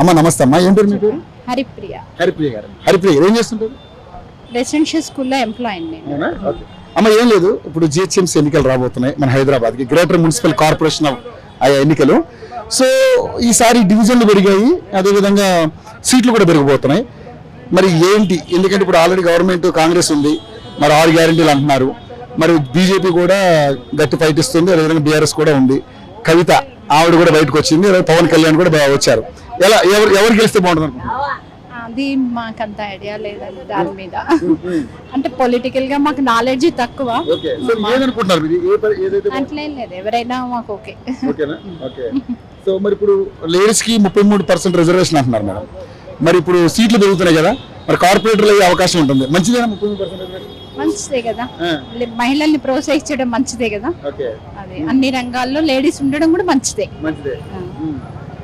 అమ్మ నమస్తే అమ్మా, ఏం పేరు మీ పేరు? హరిప్రియ. హరిప్రియ గారు. హరిప్రియ గారు ఏం చేస్తుంటారు? రెసిడెన్షియల్ స్కూల్లో ఎంప్లాయ్ నేను. అవునా? ఓకే. అమ్మ ఏం లేదు, ఇప్పుడు జిహెచ్ఎంసీ ఎన్నికలు రాబోతున్నాయి మన హైదరాబాద్కి, గ్రేటర్ మున్సిపల్ కార్పొరేషన్ ఆయా ఎన్నికలు. సో ఈసారి డివిజన్లు పెరిగాయి, అదేవిధంగా సీట్లు కూడా పెరిగిపోతున్నాయి. మరి ఏంటి, ఎందుకంటే ఇప్పుడు ఆల్రెడీ గవర్నమెంట్ కాంగ్రెస్ ఉంది, మరి 6 గ్యారెంటీలు అంటున్నారు, మరి బీజేపీ కూడా గట్టి ఫైట్ ఇస్తుంది, అదేవిధంగా బీఆర్ఎస్ కూడా ఉంది, కవిత ఆవిడ కూడా బయటకు వచ్చింది, పవన్ కళ్యాణ్ కూడా వచ్చారు. ఎలా ఎవరు గెలిస్తే బాగుంటుంది అనుకుంటున్నారు? అది మాకంత ఐడియా లేదండి దాని మీద. అంటే పొలిటికల్ గా మాకు నాలెడ్జ్ తక్కువ. అట్లేం లేదు, ఎవరైనా మాకు ఓకే. సో మరి ఇప్పుడు లేడీస్ కి 33% రిజర్వేషన్ అంటున్నారు మేడం. మరి ఇప్పుడు సీట్లు పెరుగుతున్నాయి కదా, మరి కార్పొరేటర్లు అయ్యే అవకాశం ఉంటుంది, మంచిదేనా 33% రిజర్వేషన్? మంచిదే కదా, మహిళల్ని ప్రోత్సహించడం మంచిదే కదా. అదే అన్ని రంగాల్లో లేడీస్ ఉండడం కూడా మంచిదే.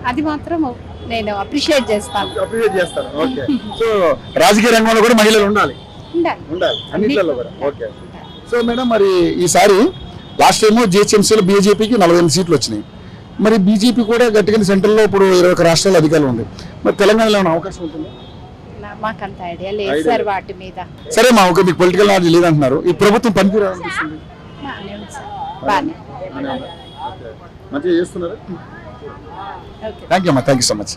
అది మాత్రం నేను అప్రిషియేట్ చేస్తాను. ఓకే. సో రాజకీయ రంగంలో కూడా మహిళలు ఉండాలి. అన్నిట్లలో కూడా. ఓకే. సో మేడం మరి ఈసారి లాస్ట్ టైం జిహెచ్ఎంసీలో బీజేపీకి 48 సీట్లు వచ్చినాయి. మరి బీజేపీ కూడా గట్టిగా సెంట్రల్లో ఇప్పుడు 21 రాష్ట్రాల అధికారులు ఉంది. మరి తెలంగాణలో ఏమైనా అవకాశం ఉంటుంది? మాకంత ఐడియా లేదు సార్ వాటి మీద. సరే మా ఒక మీకు పొలిటికల్ నాలెడ్జ్ లేదంటున్నారు, ఈ ప్రభుత్వం పనితీరు అనిపిస్తుంది? మంచిగా చేస్తున్నారు. థ్యాంక్ యూ అమ్మా, థ్యాంక్ యూ సో మచ్.